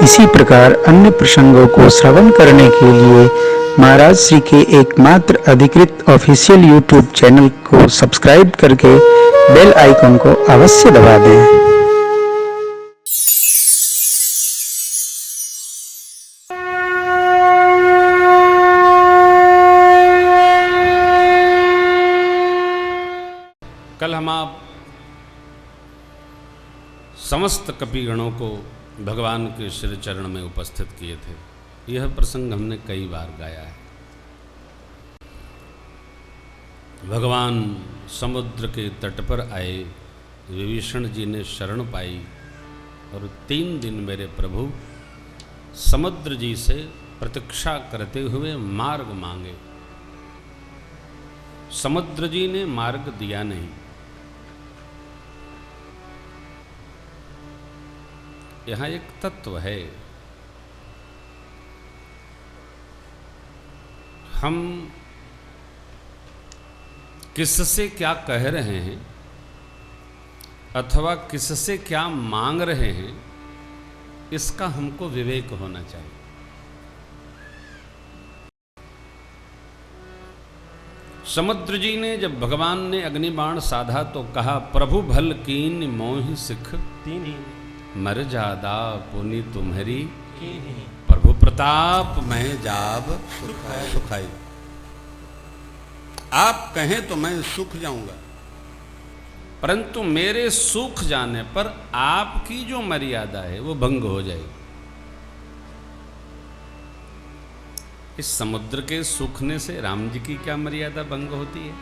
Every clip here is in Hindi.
इसी प्रकार अन्य प्रसंगों को श्रवण करने के लिए महाराज श्री के एकमात्र अधिकृत ऑफिशियल यूट्यूब चैनल को सब्सक्राइब करके बेल आइकन को अवश्य दबा दें। कल हम आप समस्त कपिगणों को भगवान के श्री चरण में उपस्थित किए थे। यह प्रसंग हमने कई बार गाया है। भगवान समुद्र के तट पर आए, विभीषण जी ने शरण पाई और 3 दिन मेरे प्रभु समुद्र जी से प्रतीक्षा करते हुए मार्ग मांगे। समुद्र जी ने मार्ग दिया नहीं। यहां एक तत्व है, हम किससे क्या कह रहे हैं अथवा किससे क्या मांग रहे हैं, इसका हमको विवेक होना चाहिए। समुद्र जी ने जब भगवान ने अग्निबाण साधा तो कहा, प्रभु भल कीन मोहि सिख मर जादा पुनि तुम्हारी प्रभु प्रताप में जाब सुखाई। आप कहें तो मैं सूख जाऊंगा, परंतु मेरे सूख जाने पर आपकी जो मर्यादा है वो भंग हो जाएगी। इस समुद्र के सूखने से राम जी की क्या मर्यादा भंग होती है?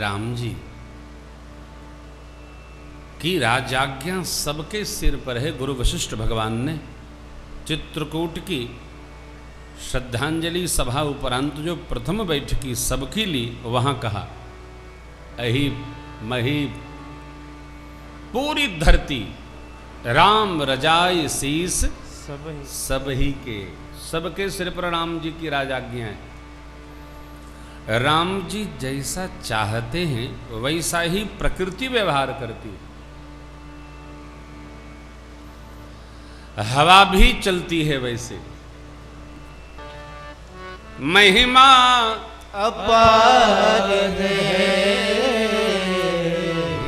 राम जी की राजाज्ञा सबके सिर पर है। गुरु वशिष्ठ भगवान ने चित्रकूट की श्रद्धांजलि सभा उपरांत जो प्रथम बैठकी सबकी ली, वहां कहा, अही मही पूरी धरती राम रजाई शीस सब ही के, सबके सिर पर राम जी की राजाज्ञा है। राम जी जैसा चाहते हैं वैसा ही प्रकृति व्यवहार करती है। हवा भी चलती है वैसे। महिमा अपार है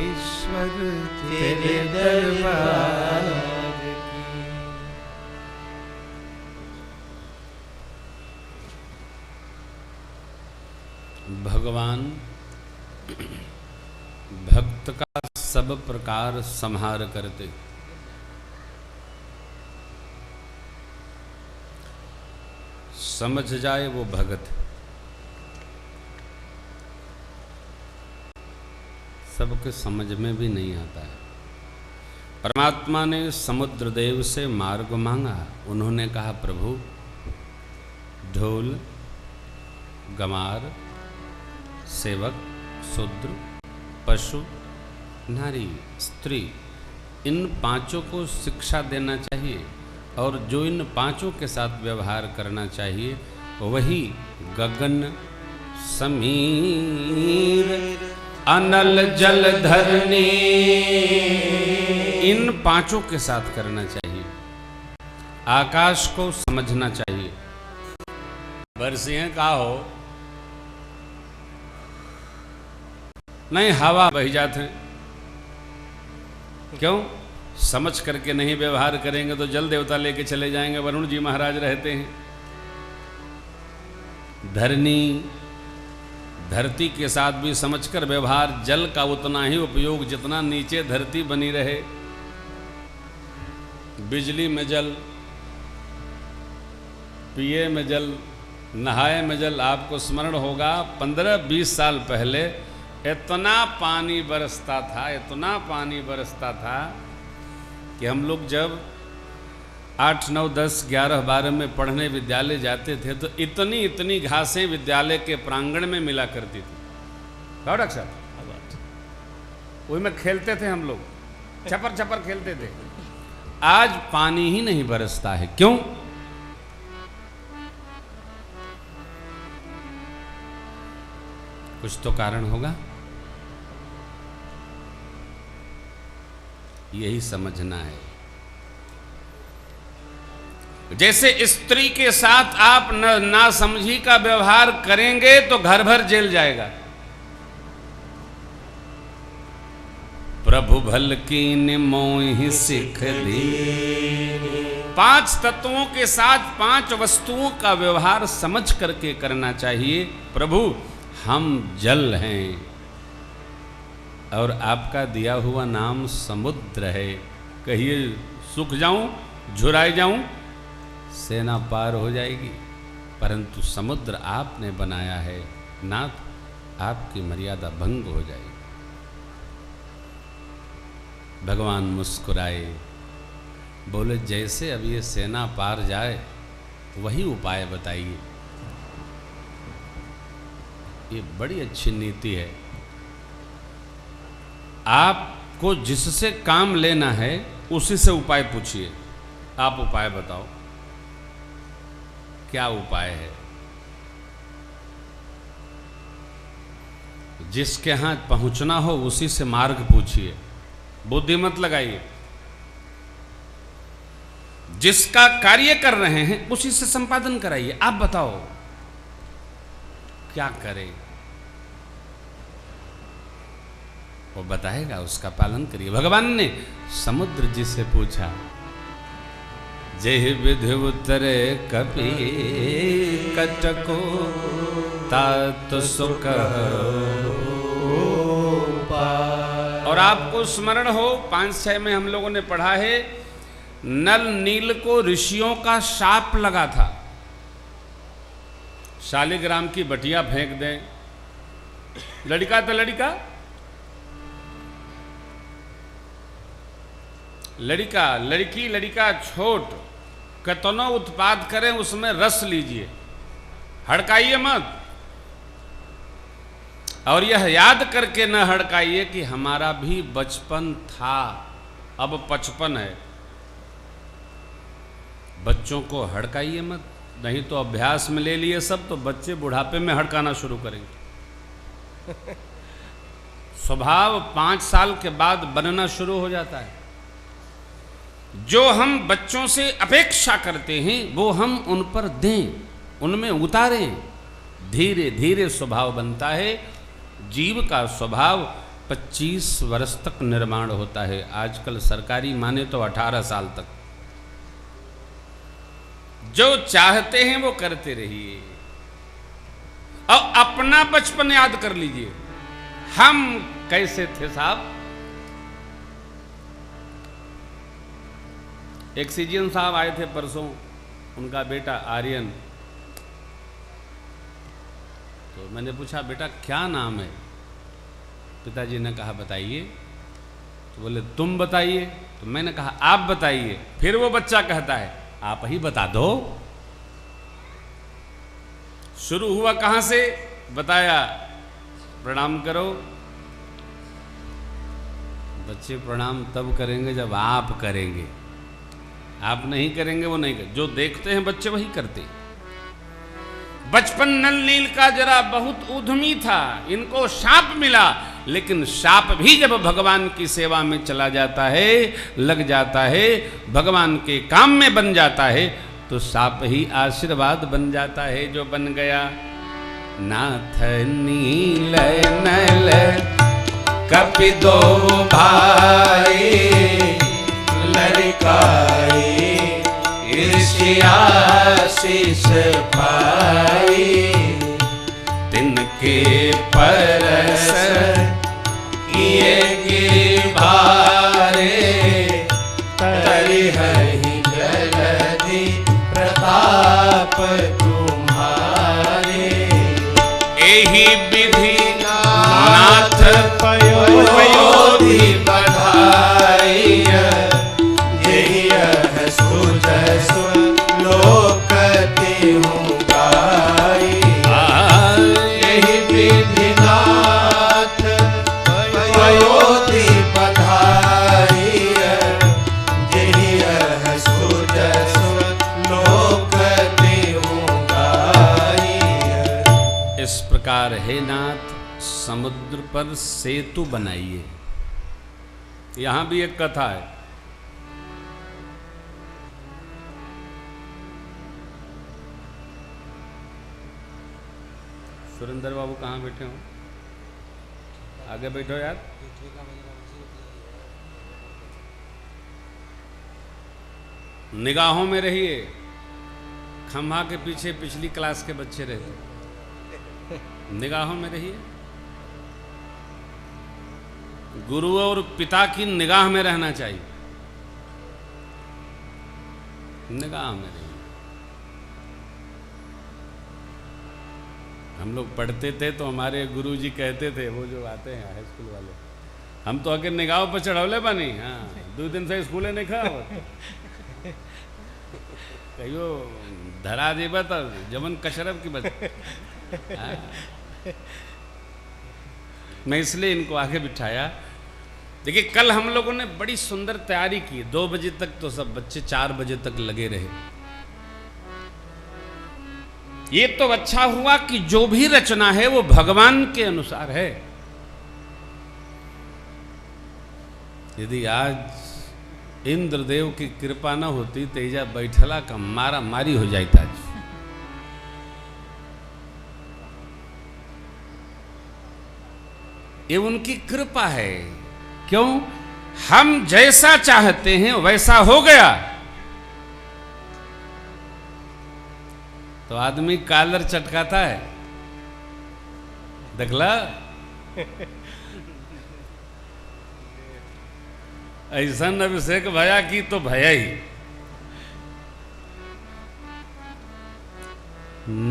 ईश्वर तेरे दरबार की। भगवान भक्त का सब प्रकार संहार करते। समझ जाए वो भगत, सबके समझ में भी नहीं आता है। परमात्मा ने समुद्र देव से मार्ग मांगा। उन्होंने कहा, प्रभु ढोल गमार सेवक शूद्र पशु नारी स्त्री, इन 5 को शिक्षा देना चाहिए और जो इन 5 के साथ व्यवहार करना चाहिए वही गगन समीर अनल जल धरनी, इन 5 के साथ करना चाहिए। आकाश को समझना चाहिए। बरसियां का हो नहीं, हवा बह जाते हैं। क्यों? समझ करके नहीं व्यवहार करेंगे तो जल देवता लेके चले जाएंगे। वरुण जी महाराज रहते हैं। धरनी धरती के साथ भी समझकर व्यवहार, जल का उतना ही उपयोग जितना नीचे धरती बनी रहे। बिजली में जल, पिए में जल, नहाए में जल। आपको स्मरण होगा 15-20 साल पहले इतना पानी बरसता था, इतना पानी बरसता था कि हम लोग जब 8, 9, 10, 11, 12 में पढ़ने विद्यालय जाते थे तो इतनी इतनी घासें विद्यालय के प्रांगण में मिला करती थी। डॉक्टर साहब, वही में खेलते थे हम लोग, छपर छपर खेलते थे। आज पानी ही नहीं बरसता है। क्यों? कुछ तो कारण होगा। यही समझना है। जैसे स्त्री के साथ आप नासमझी का व्यवहार करेंगे तो घर भर जेल जाएगा। प्रभु भल कीन मोहि सिख दी। 5 तत्वों के साथ 5 वस्तुओं का व्यवहार समझ करके करना चाहिए। प्रभु हम जल हैं और आपका दिया हुआ नाम समुद्र है। कहिए सूख जाऊं, झुराई जाऊं, सेना पार हो जाएगी, परंतु समुद्र आपने बनाया है नाथ, आपकी मर्यादा भंग हो जाएगी। भगवान मुस्कुराए, बोले जैसे अब ये सेना पार जाए वही उपाय बताइए। ये बड़ी अच्छी नीति है। आपको जिससे काम लेना है उसी से उपाय पूछिए। आप उपाय बताओ, क्या उपाय है? जिसके यहां पहुंचना हो उसी से मार्ग पूछिए, बुद्धि मत लगाइए। जिसका कार्य कर रहे हैं उसी से संपादन कराइए। आप बताओ क्या करें, वो बताएगा, उसका पालन करिए। भगवान ने समुद्र जी से पूछा, जय विधि उतरे कपि कटको तात सुख। और आपको स्मरण हो 5-6 में हम लोगों ने पढ़ा है, नल नील को ऋषियों का शाप लगा था। शालिग्राम की बटिया फेंक दें, लड़का तो लड़का, लड़का लड़की, लड़का छोट, कतनो उत्पाद करें उसमें रस लीजिए, हड़काइए मत। और यह याद करके न हड़काइए कि हमारा भी बचपन था, अब 55 है। बच्चों को हड़काइए मत, नहीं तो अभ्यास में ले लिए सब तो बच्चे बुढ़ापे में हड़काना शुरू करेंगे। स्वभाव 5 साल के बाद बनना शुरू हो जाता है। जो हम बच्चों से अपेक्षा करते हैं वो हम उन पर दें, उनमें उतारें, धीरे धीरे स्वभाव बनता है। जीव का स्वभाव 25 वर्ष तक निर्माण होता है। आजकल सरकारी माने तो 18 साल तक। जो चाहते हैं वो करते रहिए और अपना बचपन याद कर लीजिए, हम कैसे थे साहब। एक सीजीएन साहब आए थे परसों, उनका बेटा आर्यन। तो मैंने पूछा, बेटा क्या नाम है? पिताजी ने कहा बताइए। तो बोले तुम बताइए। तो मैंने कहा आप बताइए। फिर वो बच्चा कहता है आप ही बता दो। शुरू हुआ कहां से? बताया, प्रणाम करो। बच्चे प्रणाम तब करेंगे जब आप करेंगे। आप नहीं करेंगे वो नहीं करेंगे। जो देखते हैं बच्चे वही करते हैं। बचपन नल नील का जरा बहुत उद्यमी था, इनको शाप मिला, लेकिन शाप भी जब भगवान की सेवा में चला जाता है, लग जाता है, भगवान के काम में बन जाता है, तो शाप ही आशीर्वाद बन जाता है जो बन गया। नाथ नील नल कपि दो भाई, लड़काई ईर्ष्याशीष पाई, तिनके परस किए गिरभारे, तरिहहि जलधि प्रताप तुम्हारे। एहि विधि नाथ पयोधि बधाई, यही सुजसु लोक देहु गाई। यही विधि नाथ पयोधि बधाई, यही सुजसु लोक देहु गाई। इस प्रकार हे नाथ समुद्र पर सेतु बनाइए। यहां भी एक कथा है। सुरेंद्र बाबू कहाँ बैठे हो? आगे बैठो यार। निगाहों में रहिए। खंभा के पीछे पिछली क्लास के बच्चे रहते। निगाहों में रहिए। गुरु और पिता की निगाह में रहना चाहिए। निगाह में रहिए। हम लोग पढ़ते थे तो हमारे गुरुजी कहते थे, वो जो आते हैं हाई स्कूल वाले, हम तो आगे निगाह पर चढ़ौले बनी। हाँ, 2 दिन से स्कूले नहीं खा कहियो धरा जेबा तो जमन कशरब की बस। मैं इसलिए इनको आगे बिठाया। देखिए, कल हम लोगों ने बड़ी सुंदर तैयारी की। 2 बजे तक तो सब बच्चे 4 बजे तक लगे रहे। ये तो अच्छा हुआ कि जो भी रचना है वो भगवान के अनुसार है। यदि आज इंद्रदेव की कृपा न होती तेजा बैठला का मारा मारी हो जाता। ये उनकी कृपा है। क्यों? हम जैसा चाहते हैं वैसा हो गया। तो आदमी कॉलर चटकाता है, देखला। ऐसा अभिषेक भया की तो भया ही।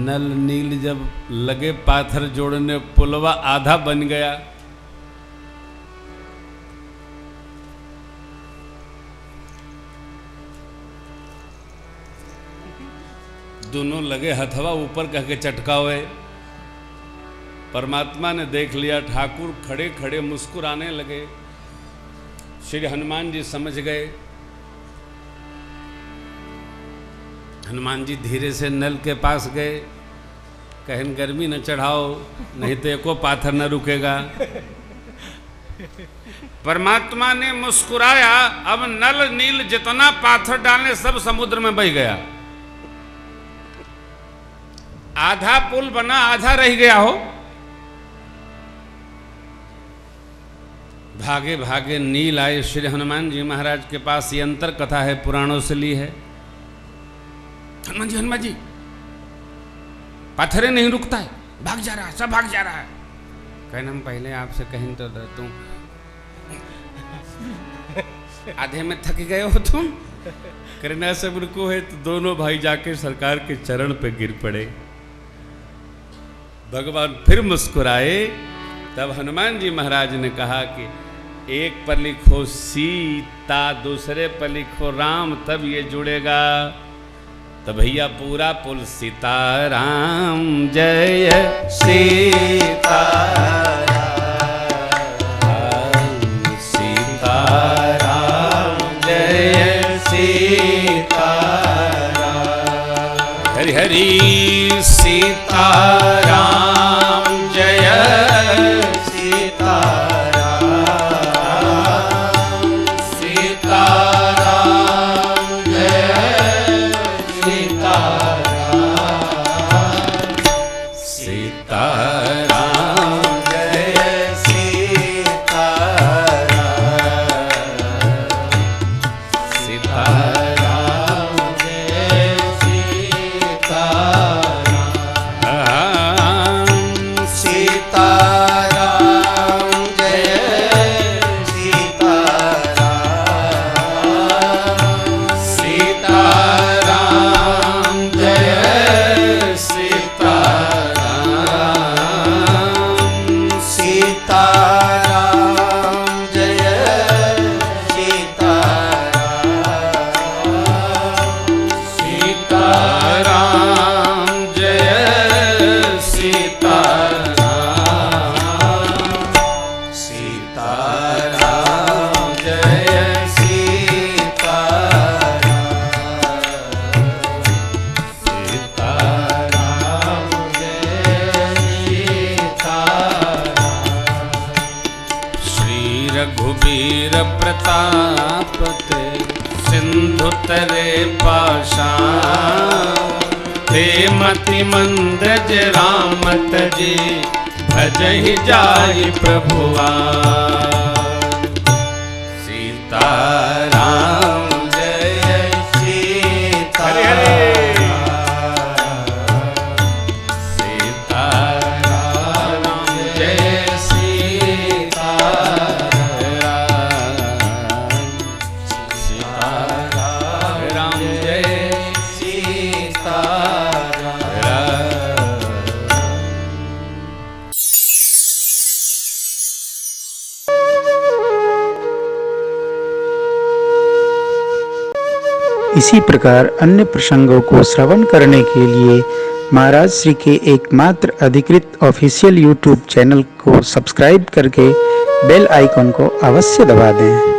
नल नील जब लगे पाथर जोड़ने, पुलवा आधा बन गया। दोनों लगे हथवा ऊपर कह के चटकावे। परमात्मा ने देख लिया। ठाकुर खड़े खड़े मुस्कुराने लगे। श्री हनुमान जी समझ गए। हनुमान जी धीरे से नल के पास गए। कहन गर्मी न चढ़ाओ, नहीं तो एको पाथर न रुकेगा। परमात्मा ने मुस्कुराया। अब नल नील जितना पाथर डालने सब समुद्र में बह गया। आधा पुल बना, आधा रह गया हो। भागे भागे नील आए श्री हनुमान जी महाराज के पास। ये अंतर कथा है, पुराणों से ली है। हनुमान जी पत्थरे नहीं रुकता है, भाग जा रहा है, सब भाग जा रहा है। कहना हम पहले आपसे कहीं तो तुम आधे में थक गए हो तुम। करना सब रुको है। तो दोनों भाई जाके सरकार के चरण पे गिर पड़े। भगवान फिर मुस्कुराए। तब हनुमान जी महाराज ने कहा कि एक पर लिखो सीता, दूसरे पर लिखो राम, तब ये जुड़ेगा। तो भैया पूरा पुल सीताराम जय सीता सीताराम जय सीताराम। हरि हरि सीताराम जय सीताराम सीताराम जय सीताराम सीताराम जय सीताराम सीताराम जय सीताराम। उतरे पाषाण। ते मति मंद राम तजे भजहि जाहि प्रभुआ। सीताराम जय सीताराम जय सीताराम जय इसी प्रकार अन्य प्रसंगों को श्रवण करने के लिए महाराज श्री के एकमात्र अधिकृत ऑफिशियल यूट्यूब चैनल को सब्सक्राइब करके बेल आइकन को अवश्य दबा दें।